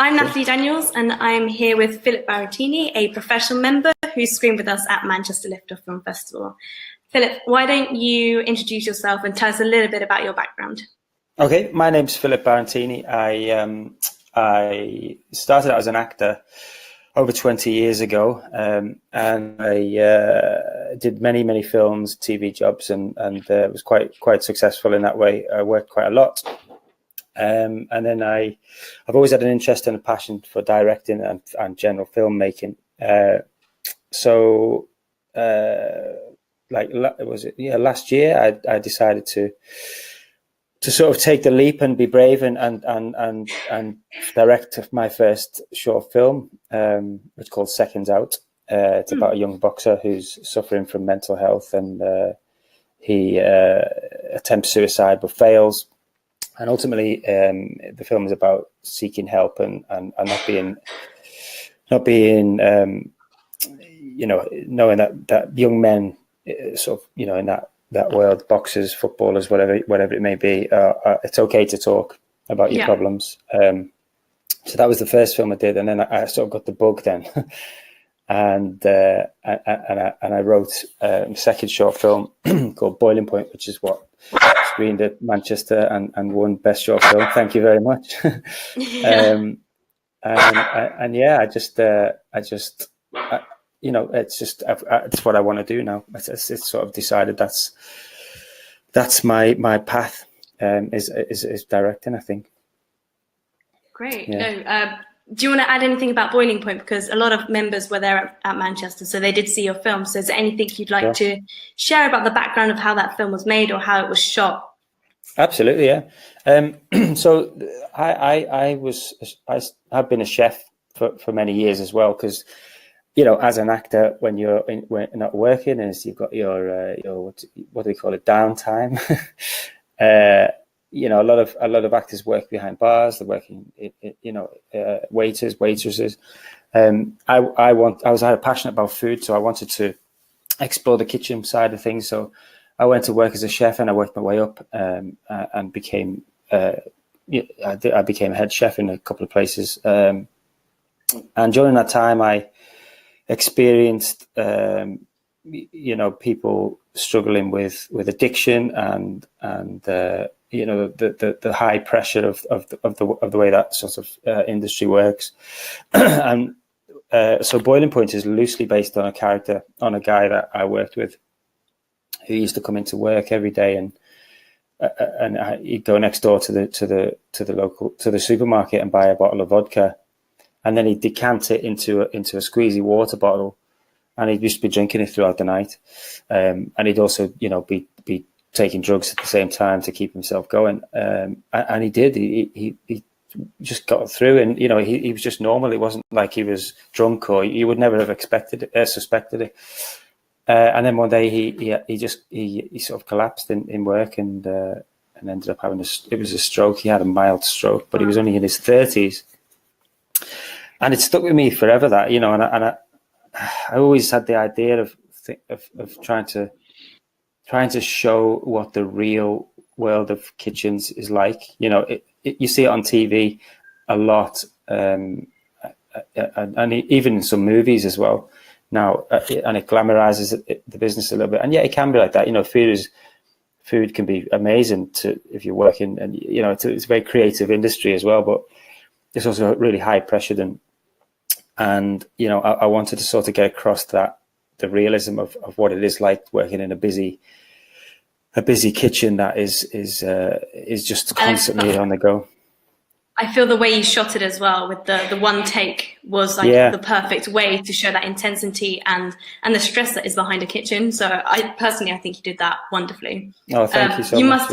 I'm Natalie Daniels, and I'm here with Philip Barantini, a professional member who screened with us at Manchester Liftoff Film Festival. Philip, why don't you introduce yourself and tell us a little bit about your background? Okay, my name's Philip Barantini. I started out as an actor over 20 years ago, and I did many films, TV jobs, and was quite successful in that way. I worked quite a lot. And then I've always had an interest and a passion for directing and general filmmaking. Last year I decided to sort of take the leap and be brave and direct my first short film, which is called Seconds Out. It's about a young boxer who's suffering from mental health, and he attempts suicide but fails. And ultimately, the film is about seeking help and not being knowing that young men sort of, in that world, boxers, footballers, whatever it may be, it's okay to talk about your problems. So that was the first film I did, and then I sort of got the bug then, and I wrote a second short film called Boiling Point, which is what screened at Manchester and won Best Short Film. Thank you very much. It's what I want to do now. It's sort of decided that's my path, is directing, I think. Great. Yeah. Do you want to add anything about Boiling Point? Because a lot of members were there at Manchester, so they did see your film. So is there anything you'd like to share about the background of how that film was made or how it was shot? Absolutely, yeah. So I've been a chef for many years as well, because as an actor, when you're not working, is you've got your what do we call it, downtime. A lot of actors work behind bars. They're working, waiters, waitresses. I was passionate about food, so I wanted to explore the kitchen side of things. So I went to work as a chef, and I worked my way up, and became I became a head chef in a couple of places. And during that time, I experienced people struggling with addiction and the high pressure of the way that sort of industry works. And so Boiling Point is loosely based on a guy that I worked with, who used to come into work every day, and he'd go next door to the supermarket and buy a bottle of vodka, and then he'd decant it into a squeezy water bottle, and he'd just be drinking it throughout the night. And he'd also, be taking drugs at the same time to keep himself going. And he did. He just got through, and he was just normal. It wasn't like he was drunk, or you would never have suspected it. And then one day he sort of collapsed in work, and ended up having it was a stroke. He had a mild stroke, but he was only in his 30s. And it stuck with me forever, that, and I always had the idea of trying to show what the real world of kitchens is like. You see it on TV a lot, and even in some movies as well now, and it glamorizes the business a little bit. And it can be like that. Food can be amazing if you're working, and it's a very creative industry as well, but it's also really high pressured, and I wanted to sort of get across the realism of what it is like working in a busy kitchen that is just constantly on the go. I feel the way you shot it as well, with the one take, was like the perfect way to show that intensity and the stress that is behind a kitchen. So I think you did that wonderfully. Oh, thank you so much.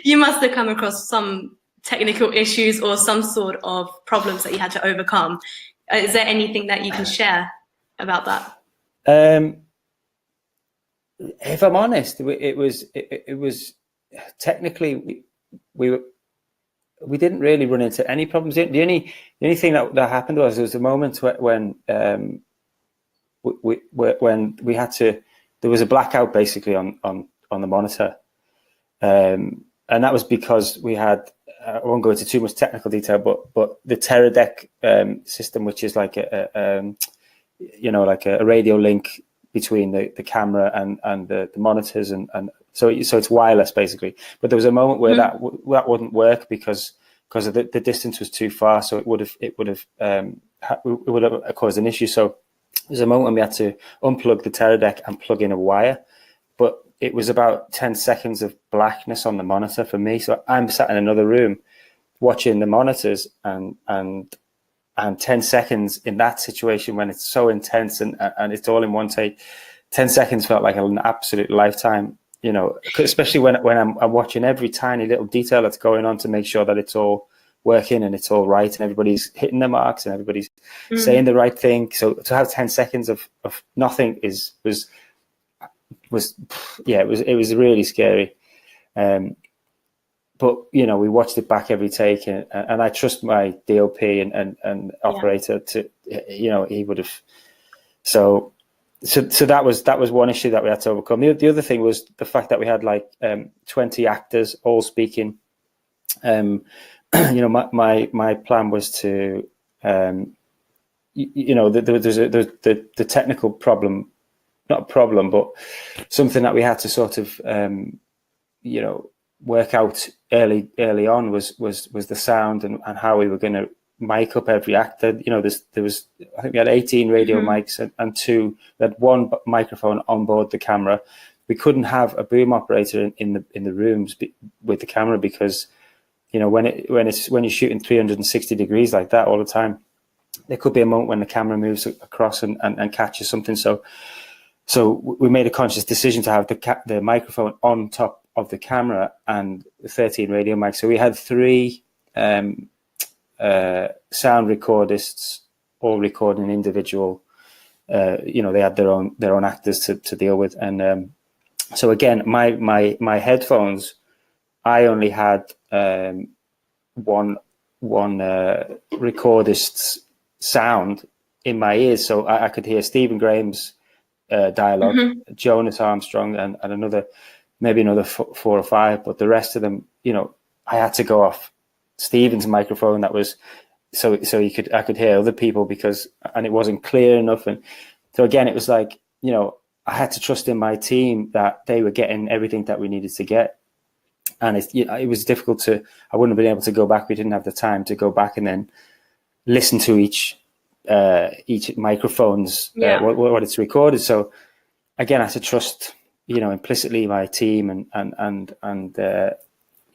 You must have come across some technical issues or some sort of problems that you had to overcome. Is there anything that you can share about that? If I'm honest, it was technically we didn't really run into any problems. The only thing that happened was there was a moment when we had to. There was a blackout basically on the monitor, and that was because we had I won't go into too much technical detail, but the Teradek system, which is like like a radio link between the camera and the monitors, and so it's wireless basically. But there was a moment where that wouldn't work because of the distance was too far, so it would have caused an issue. So there's a moment when we had to unplug the Teradek and plug in a wire, but it was about 10 seconds of blackness on the monitor for me. So I'm sat in another room watching the monitors, and 10 seconds in that situation when it's so intense and it's all in one take, 10 seconds felt like an absolute lifetime, especially when I'm watching every tiny little detail that's going on to make sure that it's all working and it's all right and everybody's hitting their marks and everybody's saying the right thing. So to have 10 seconds of nothing was really scary. But we watched it back every take, and I trust my DOP and operator to, he would have. So that was one issue that we had to overcome. The other thing was the fact that we had like 20 actors all speaking. My plan was to, there's the technical problem, not a problem, but something that we had to sort of, work out early on was the sound and how we were going to mic up every actor. There was I think we had 18 radio mics and we had one microphone on board the camera. We couldn't have a boom operator in the rooms with the camera because when you're shooting 360 degrees like that all the time, there could be a moment when the camera moves across and catches something. So we made a conscious decision to have the microphone on top of the camera and 13 radio mics. So we had 3 sound recordists all recording individual. They had their own actors to deal with, and so again, my headphones, I only had one recordist's sound in my ears, so I could hear Stephen Graham's dialogue, Jonas Armstrong, and maybe another 4 or 5, but the rest of them, I had to go off Stephen's microphone. That was so I could hear other people and it wasn't clear enough. And so again, it was like, I had to trust in my team that they were getting everything that we needed to get. And it was difficult I wouldn't have been able to go back. We didn't have the time to go back and then listen to each microphone's, what it's recorded. So again, I had to trust, implicitly my team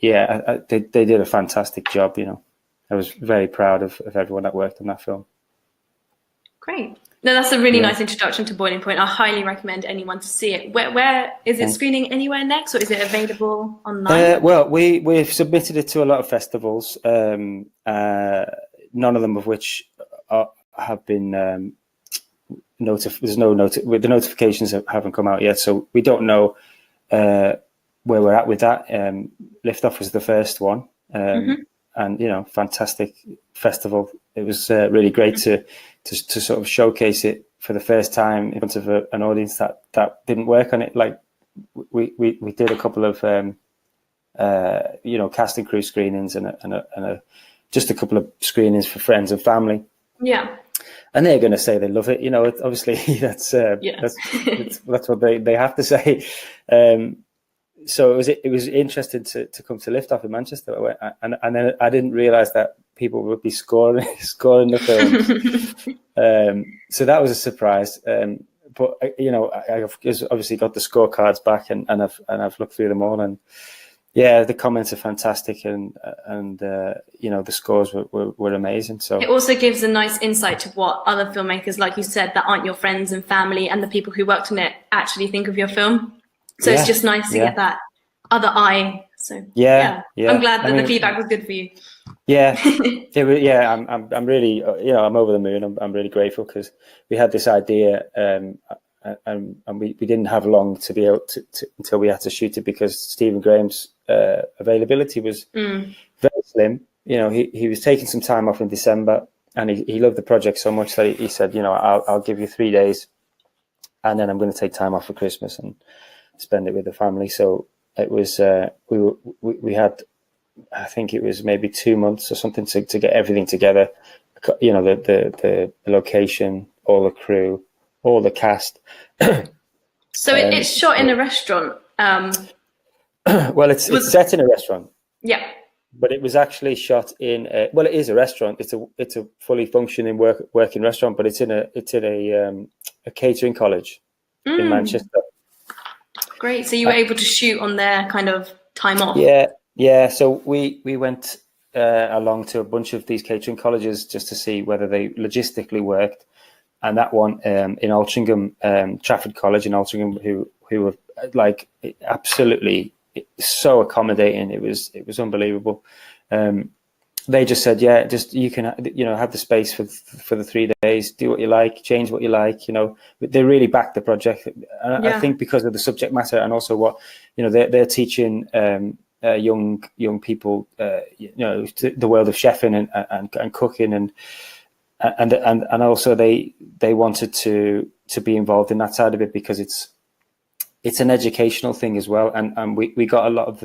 they did a fantastic job. I was very proud of everyone that worked on that film. Great. No, that's a really nice introduction to Boiling Point. I highly recommend anyone to see it. Where is it screening anywhere next, or is it available online? Well, we've submitted it to a lot of festivals, none of them of which have been the notifications haven't come out yet, so we don't know where we're at with that. Liftoff was the first one, and fantastic festival. It was really great to sort of showcase it for the first time in front of an audience that didn't work on it. Like we did a couple of cast and crew screenings and just a couple of screenings for friends and family. Yeah. And they're going to say they love it. Obviously that's what they have to say. So it was interesting to come to Liftoff in Manchester, and then I didn't realise that people would be scoring the films. So that was a surprise. But I've obviously got the scorecards back, and I've looked through them all, and the comments are fantastic, and the scores were amazing. So it also gives a nice insight to what other filmmakers, like you said, that aren't your friends and family and the people who worked on it actually think of your film. So it's just nice to get that other eye. So I'm glad that the feedback was good for you. Yeah, I'm really, I'm over the moon. I'm really grateful because we had this idea, and we didn't have long to be able to until we had to shoot it because Stephen Graham's availability was very slim. He was taking some time off in December, and he loved the project so much that he said, I'll give you 3 days, and then I'm going to take time off for Christmas and spend it with the family. So it was we had I think it was maybe 2 months or something to get everything together. You know, the location, all the crew, all the cast. So it's shot in a restaurant. Well, it's set in a restaurant. Yeah. But it was actually shot in well, it is a restaurant. It's a fully functioning working restaurant, but it's in a catering college in Manchester. Great. So you were able to shoot on their kind of time off. Yeah. So we went along to a bunch of these catering colleges just to see whether they logistically worked. And that one in Altrincham, Trafford College in Altrincham, who were like absolutely so accommodating. It was unbelievable. They just said, yeah, just you can have the space for the 3 days, do what you like, change what you like. They really backed the project, and I think because of the subject matter and also what they're teaching young people, the world of chefing and cooking and also they wanted to be involved in that side of it because it's an educational thing as well, and we got a lot of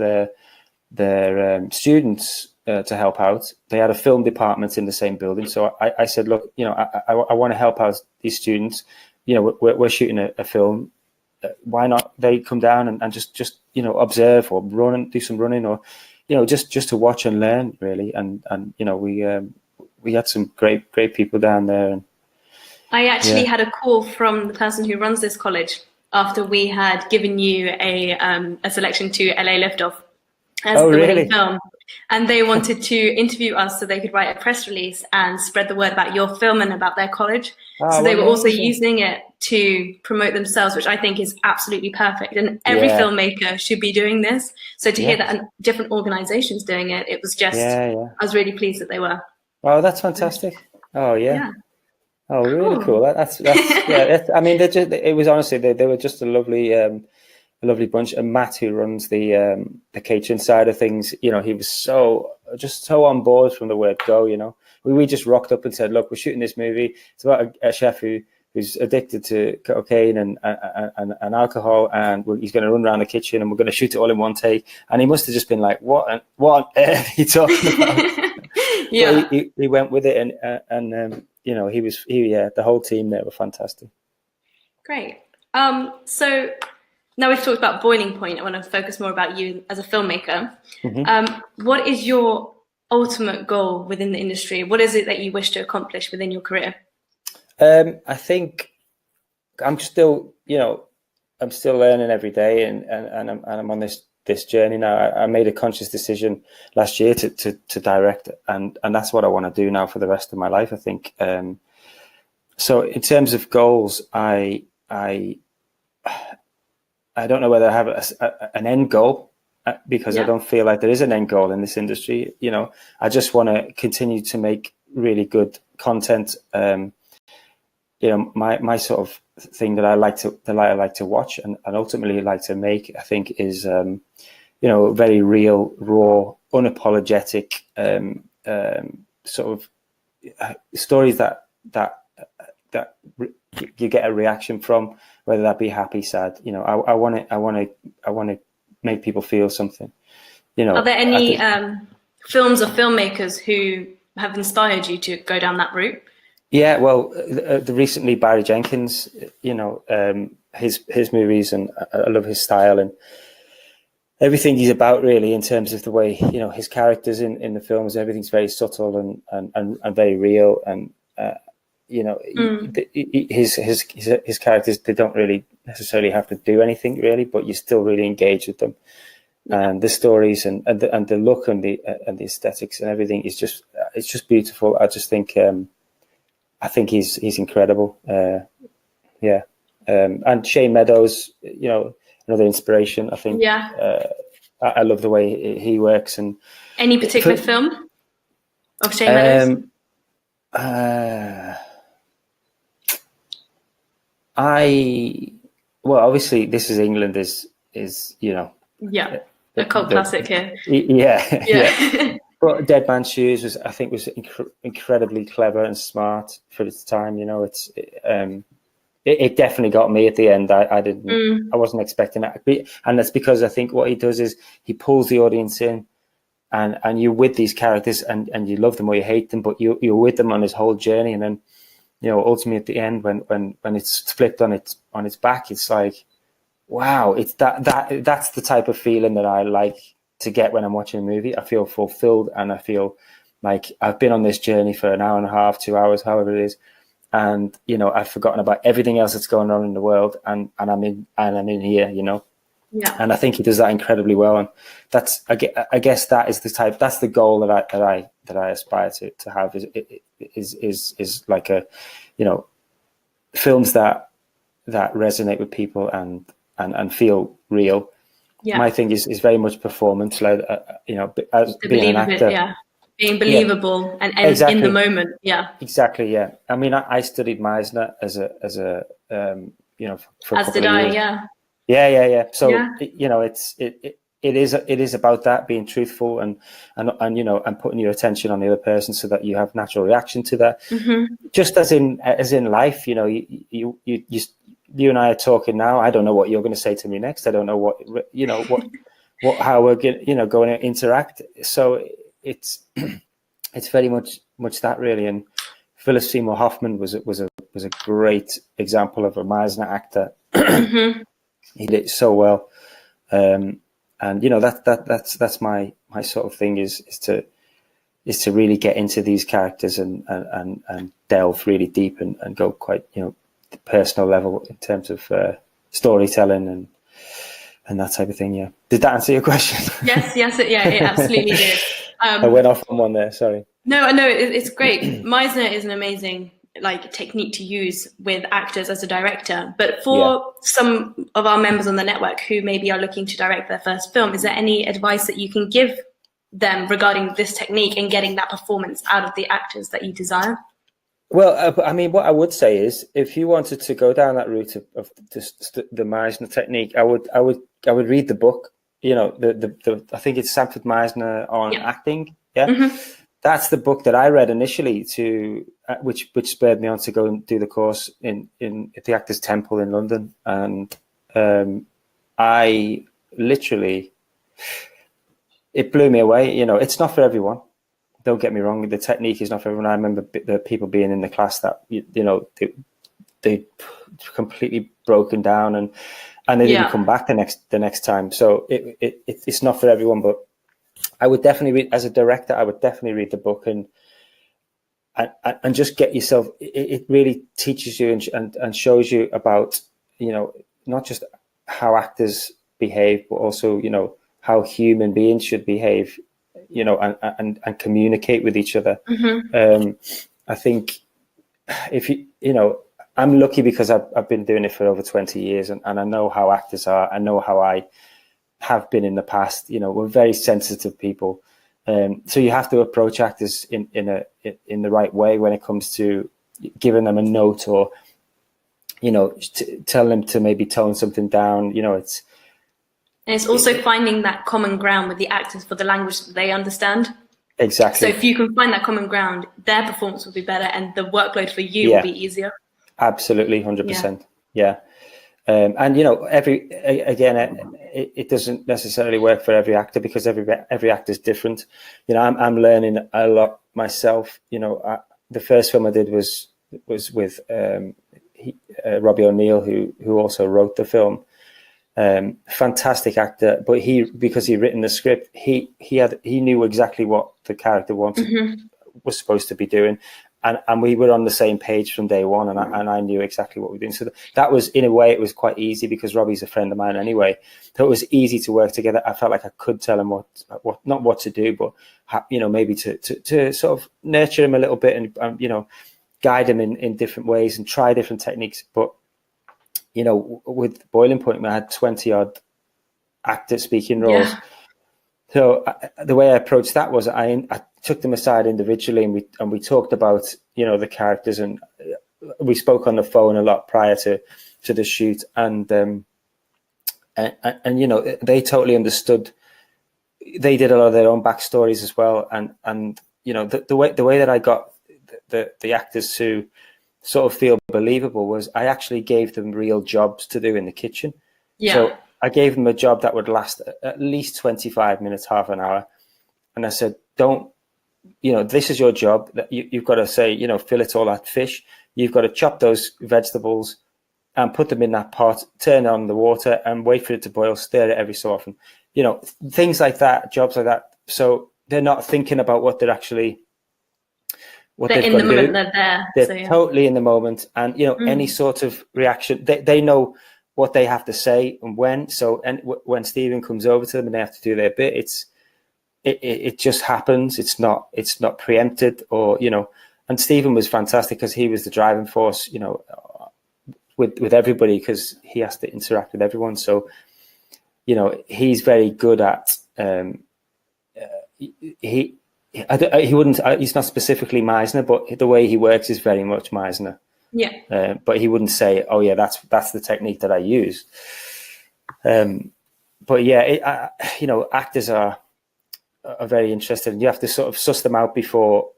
their students to help out. They had a film department in the same building, so I said, look, I want to help out these students. We're shooting a film. Why not they come down and just observe or run and do some running, or just to watch and learn really. And we had some great people down there. And I actually had a call from the person who runs this college after we had given you a selection to LA Liftoff as the winning film. And they wanted to interview us so they could write a press release and spread the word about your film and about their college. So they were also using it to promote themselves, which I think is absolutely perfect. And every filmmaker should be doing this. So to hear that different organizations doing it, it was just, I was really pleased that they were. Oh, that's fantastic. Oh, yeah. Oh, really cool. That's I mean, it was honestly, they were just a lovely bunch. And Matt, who runs the catering side of things, he was so on board from the word go. We just rocked up and said, look, we're shooting this movie. It's about a chef who's addicted to cocaine and alcohol, and he's going to run around the kitchen and we're going to shoot it all in one take. And he must have just been like, what on earth are you talking about? Yeah. He went with it, and the whole team there were fantastic. Great. So now we've talked about Boiling Point, I want to focus more about you as a filmmaker. What is your ultimate goal within the industry? What is it that you wish to accomplish within your career? I think I'm still learning every day, and I'm on this journey now. I made a conscious decision last year to direct, and that's what I want to do now for the rest of my life, I think. So in terms of goals, I don't know whether I have an end goal, because I don't feel like there is an end goal in this industry. I just want to continue to make really good content. My sort of thing that I like to watch and ultimately like to make, I think, is very real, raw, unapologetic sort of stories that you get a reaction from, whether that be happy, sad. I want to make people feel something. Are there any films or filmmakers who have inspired you to go down that route? Yeah, well, recently Barry Jenkins, his movies, and I love his style and everything he's about, really, in terms of the way his characters in the films. Everything's very subtle and very real, and his characters, they don't really necessarily have to do anything really, but you still really engage with them. And the stories and the look and the aesthetics and everything is just beautiful. I just think. I think he's incredible. And Shane Meadows, another inspiration, I think. Yeah. I love the way he works. And any particular film of Shane Meadows? Obviously, This Is England is a cult classic here. Yeah. But Dead Man's Shoes was incredibly clever and smart for its time. It definitely got me at the end. I wasn't expecting that, and that's because I think what he does is he pulls the audience in, and you're with these characters, and you love them or you hate them, but you're with them on this whole journey. And then, ultimately at the end, when it's flipped on its back, it's like, wow, it's that's the type of feeling that I like to get when I'm watching a movie. I feel fulfilled, and I feel like I've been on this journey for an hour and a half, 2 hours, however it is, and I've forgotten about everything else that's going on in the world, and I'm in here, Yeah. And I think he does that incredibly well, and that's, I guess that is that's the goal that I aspire to have, is like films that resonate with people and feel real. Yeah. My thing is very much performance, like as being an actor, being believable and exactly. in the moment. Yeah, exactly. Yeah, I mean, I studied Meisner as a for a as couple did of I. years. Yeah. So Yeah. it is about that, being truthful and putting your attention on the other person so that you have natural reaction to that. Mm-hmm. Just as in life, you and I are talking now. I don't know what you're going to say to me next. I don't know how we're going to interact. So it's very much that, really. And Philip Seymour Hoffman was a great example of a Meisner actor. Mm-hmm. He did it so well, and that's my sort of thing is to really get into these characters and delve really deep and go quite personal level in terms of storytelling and that type of thing. Yeah, did that answer your question? Yes, it absolutely did. I went off on one there. Sorry. No, it's great. Meisner is an amazing technique to use with actors as a director. But for some of our members on the network who maybe are looking to direct their first film, is there any advice that you can give them regarding this technique and getting that performance out of the actors that you desire? Well, I mean, what I would say is, if you wanted to go down that route of the Meisner technique, I would read the book. I think it's Sanford Meisner on acting. Yeah. Mm-hmm. That's the book that I read initially, which spurred me on to go and do the course at the Actors Temple in London, and I literally, it blew me away. It's not for everyone. Don't get me wrong. The technique is not for everyone. I remember the people being in the class that they completely broken down and they didn't come back the next time. So it's not for everyone, but I would definitely read, as a director, I would definitely read the book and just get yourself. It really teaches you and shows you about not just how actors behave, but also how human beings should behave, and communicate with each other. Mm-hmm. I think if I'm lucky because I've been doing it for over 20 years, and I know how actors are. I know how I have been in the past. We're very sensitive people, so you have to approach actors in the right way when it comes to giving them a note or tell them to maybe tone something down. It's also finding that common ground with the actors for the language that they understand. Exactly. So if you can find that common ground, their performance will be better and the workload for you will be easier. Absolutely, 100%. Yeah. And it doesn't necessarily work for every actor because every actor is different. I'm learning a lot myself. The first film I did was with Robbie O'Neill, who also wrote the film. Fantastic actor, but because he'd written the script, he knew exactly what the character was supposed to be doing, and we were on the same page from day one, and I knew exactly what we were doing. So that was, in a way, it was quite easy because Robbie's a friend of mine anyway. So it was easy to work together. I felt like I could tell him what not what to do, but maybe to sort of nurture him a little bit and guide him in different ways and try different techniques. But with Boiling Point, I had 20 odd actors speaking roles. So the way I approached that was I took them aside individually and we talked about, the characters, and we spoke on the phone a lot prior to the shoot. And they totally understood. They did a lot of their own backstories as well. And the way that I got the actors to sort of feel believable was I actually gave them real jobs to do in the kitchen. So I gave them a job that would last at least 25 minutes, half an hour. and I said, don't, this is your job. That you've got to say, fillet all that fish. You've got to chop those vegetables and put them in that pot, turn on the water and wait for it to boil, stir it every so often. Things like that, jobs like that. So they're not thinking about what they're actually, they're in the moment, they're there. They're totally in the moment. And, any sort of reaction, they know what they have to say and when. So, and when Stephen comes over to them and they have to do their bit, it just happens. It's not preempted or, and Stephen was fantastic because he was the driving force, with everybody, because he has to interact with everyone. So, he's very good at, he's not specifically Meisner, but the way he works is very much Meisner. Yeah. But he wouldn't say, oh yeah, that's the technique that I use. But yeah, actors are very interested, and you have to sort of suss them out before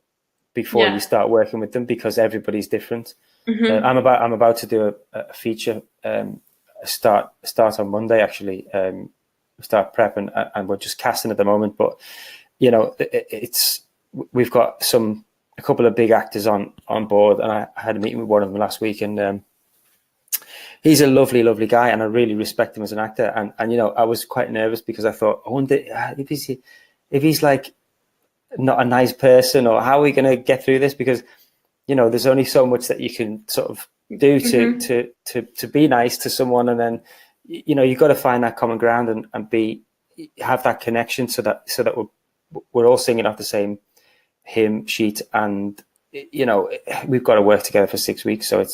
you start working with them, because everybody's different. Mm-hmm. I'm about to do a feature, start on Monday actually. Start prepping, and we're just casting at the moment. But we've got a couple of big actors on board, and I had a meeting with one of them last week, and he's a lovely, lovely guy, and I really respect him as an actor. And I was quite nervous because I thought, I wonder if he's like not a nice person, or how are we going to get through this? Because there's only so much that you can sort of do to be nice to someone, and then you've got to find that common ground and have that connection so that we're all singing off the same hymn sheet, and we've got to work together for 6 weeks, so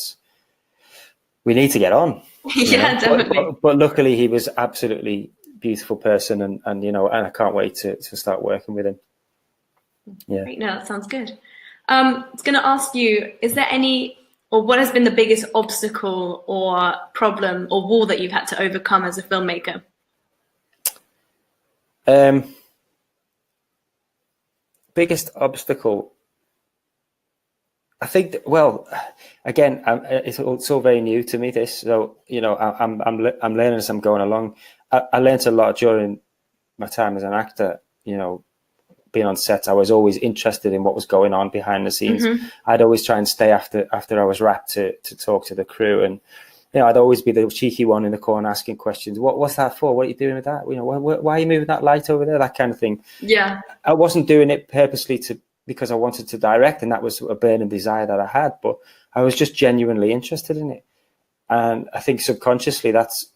we need to get on. Yeah, definitely. But luckily he was absolutely beautiful person, and I can't wait to start working with him. Yeah. Great. No, that sounds good. I was going to ask you, is there any, or what has been the biggest obstacle or problem or wall that you've had to overcome as a filmmaker? Biggest obstacle, I think, again, it's all very new to me, this. So, I'm learning as I'm going along. I learned a lot during my time as an actor, being on sets. I was always interested in what was going on behind the scenes. Mm-hmm. I'd always try and stay after I was wrapped to talk to the crew, and I'd always be the cheeky one in the corner asking questions. What's that for? What are you doing with that? Why are you moving that light over there? That kind of thing. Yeah, I wasn't doing it purposely because I wanted to direct, and that was a burning desire that I had. But I was just genuinely interested in it, and I think subconsciously that's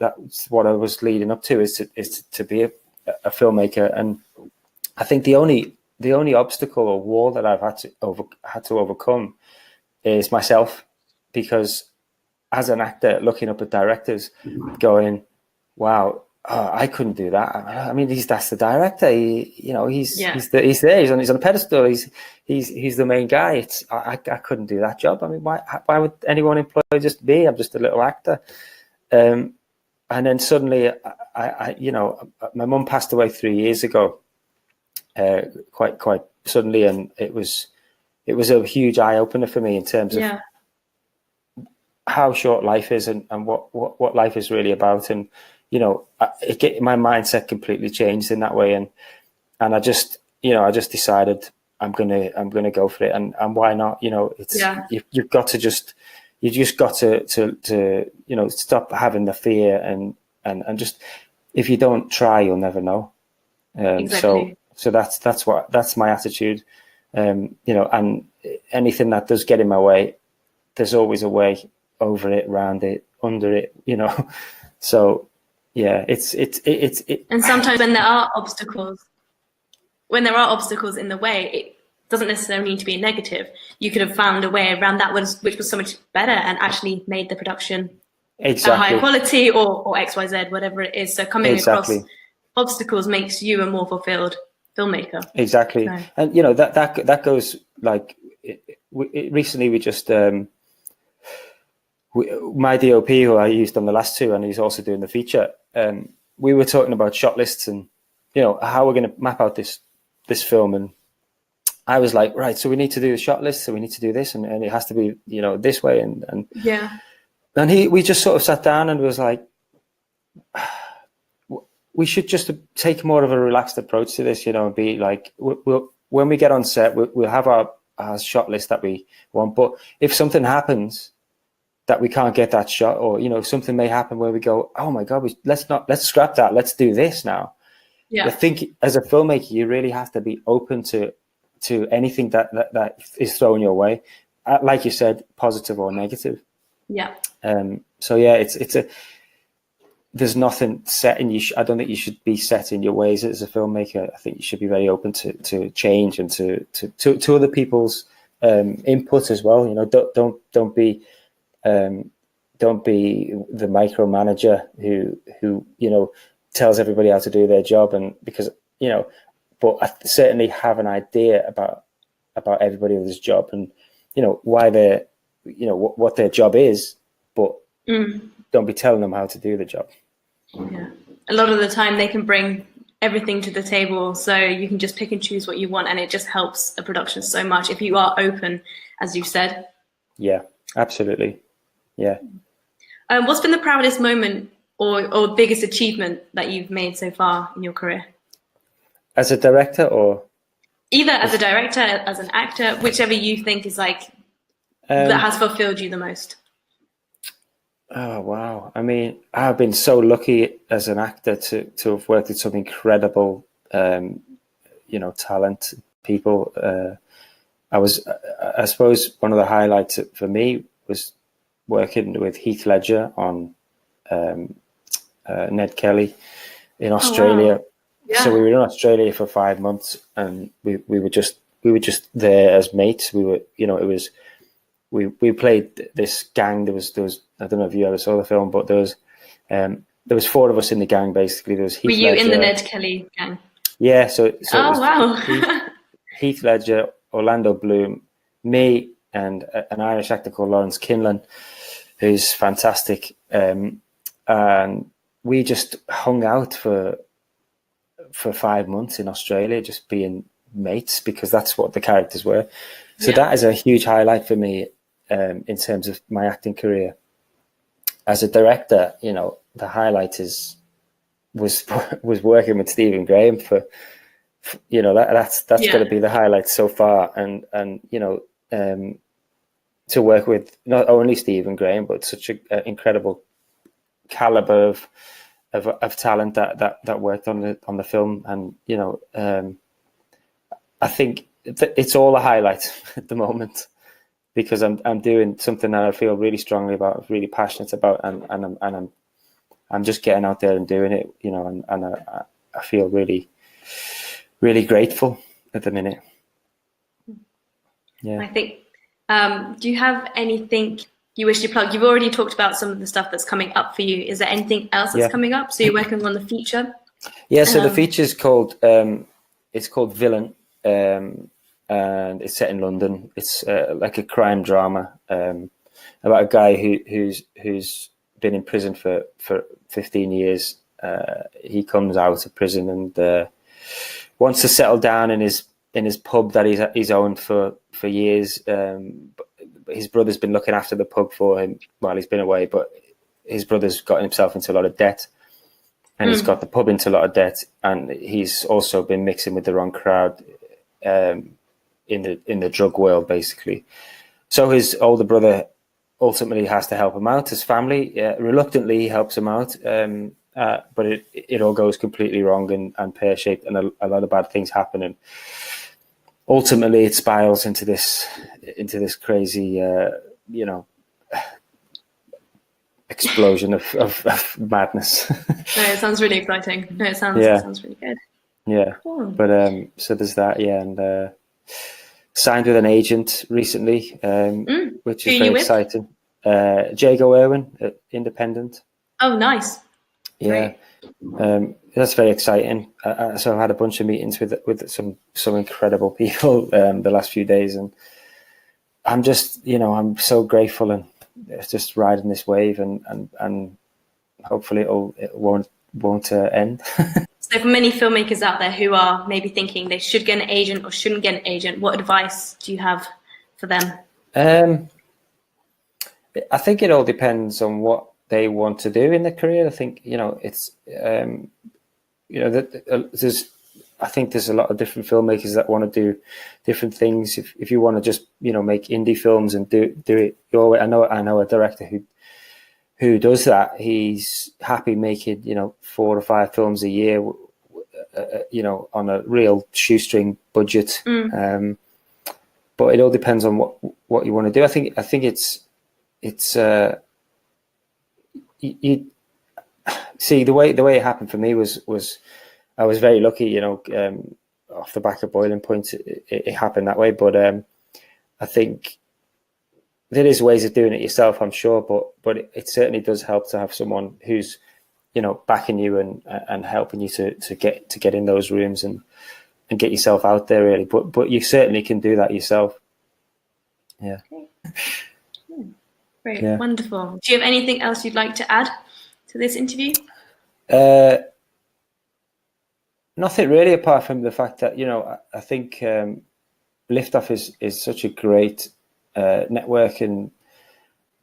what I was leading up to, is to be a filmmaker. And I think the only obstacle or wall that I've had to overcome is myself, because as an actor, looking up at directors, going, "Wow, I couldn't do that." I mean, that's the director. He's there. He's on a pedestal. He's the main guy. I couldn't do that job. I mean, why would anyone employ just me? I'm just a little actor. And then suddenly, my mum passed away 3 years ago. Quite suddenly, and it was a huge eye opener for me in terms of how short life is, and what life is really about. And my mindset completely changed in that way, and I just decided I'm gonna go for it, and why not? You've got to just stop having the fear, and just, if you don't try, you'll never know. Exactly. So that's my attitude. And anything that does get in my way, there's always a way over it, around it, under it. So yeah, it's. And sometimes when there are obstacles in the way, it doesn't necessarily need to be a negative. You could have found a way around that which was so much better, and actually made the production a higher quality, or XYZ, whatever it is. So coming across obstacles makes you a more fulfilled filmmaker. Exactly. So. And that goes, like, recently we just my DOP, who I used on the last two, and he's also doing the feature, we were talking about shot lists and how we're going to map out this film. And I was like, right, so we need to do the shot list, so we need to do this, and it has to be this way, and yeah. And we just sort of sat down and was like, we should just take more of a relaxed approach to this, and be like, when we get on set, we'll have our shot list that we want. But if something happens that we can't get that shot, or, something may happen where we go, oh my God, let's scrap that. Let's do this now. Yeah. I think as a filmmaker, you really have to be open to anything that is thrown your way. Like you said, positive or negative. Yeah. So yeah, there's nothing set in you. I don't think you should be set in your ways as a filmmaker. I think you should be very open to change and to other people's input as well. Don't be the micromanager who tells everybody how to do their job, and because but I certainly have an idea about everybody else's job, and why they're what their job is, but don't be telling them how to do the job. Yeah, a lot of the time they can bring everything to the table, so you can just pick and choose what you want, and it just helps a production so much if you are open, as you said. Yeah, absolutely. Yeah. What's been the proudest moment or biggest achievement that you've made so far in your career? As a director, or either as a director, as an actor, whichever you think is like that has fulfilled you the most. Oh wow! I mean, I've been so lucky as an actor to have worked with some incredible, talent people. I suppose one of the highlights for me was working with Heath Ledger on Ned Kelly in Australia. Oh, wow. Yeah. So we were in Australia for 5 months, and we were just there as mates. We were, it was. We played this gang. There was I don't know if you ever saw the film, but there was 4 of us in the gang basically. There was Heath Ledger. Were you in the Ned Kelly gang? Yeah. So oh wow. Heath Ledger, Orlando Bloom, me, and an Irish actor called Lawrence Kinlan, who's fantastic. And we just hung out for 5 months in Australia, just being mates, because that's what the characters were. So that is a huge highlight for me. In terms of my acting career, as a director, the highlight was working with Stephen Graham for that's going to be the highlight so far, and to work with not only Stephen Graham but such an incredible caliber of talent that worked on the film, and I think it's all a highlight at the moment, because I'm doing something that I feel really strongly about, really passionate about, and I'm just getting out there and doing it, and I feel really, really grateful at the minute. Yeah. I think, do you have anything you wish to plug? You've already talked about some of the stuff that's coming up for you. Is there anything else that's coming up? So you're working on the feature? Yeah, so the feature's called, it's called Villain. And it's set in London. It's like a crime drama about a guy who's been in prison for 15 years. He comes out of prison and wants to settle down in his pub that he's owned for years. His brother's been looking after the pub for him while he's been away, but his brother's got himself into a lot of debt, and he's got the pub into a lot of debt, and he's also been mixing with the wrong crowd. In the drug world, basically. So his older brother ultimately has to help him out. His family reluctantly he helps him out, but it all goes completely wrong and pear-shaped, and a lot of bad things happen. And ultimately, it spirals into this crazy, explosion of madness. No, it sounds really exciting. No, it sounds really good. Yeah, cool. But so there's that, and signed with an agent recently, which is very exciting. Jago Irwin at Independent. Oh, nice. Yeah, that's very exciting. So I've had a bunch of meetings with some incredible people the last few days, and I'm just I'm so grateful, and it's just riding this wave, and hopefully it won't end. So for many filmmakers out there who are maybe thinking they should get an agent or shouldn't get an agent, what advice do you have for them? I think it all depends on what they want to do in their career. I think, it's I think there's a lot of different filmmakers that want to do different things. If you want to just, make indie films and do it your way, I know a director who does that. He's happy making, 4 or 5 films a year, on a real shoestring budget. But it all depends on what you want to do. I think it's you see, the way it happened for me was I was very lucky, off the back of Boiling Point, it happened that way. But I think there is ways of doing it yourself, I'm sure, but it certainly does help to have someone who's, backing you and helping you to get in those rooms and get yourself out there, really. But you certainly can do that yourself. Yeah. Great, yeah. Wonderful. Do you have anything else you'd like to add to this interview? Nothing really, apart from the fact that, I think Liftoff is such a great network, and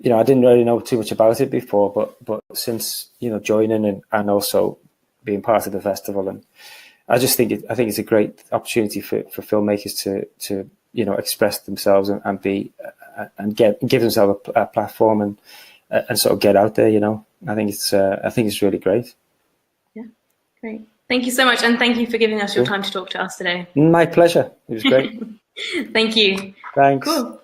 I didn't really know too much about it before, but since joining and also being part of the festival, and I think it's a great opportunity for filmmakers to express themselves and be and give themselves a platform and sort of get out there. I think it's really great. Yeah, great. Thank you so much, and thank you for giving us your time to talk to us today. My pleasure. It was great. Thank you. Thanks. Cool.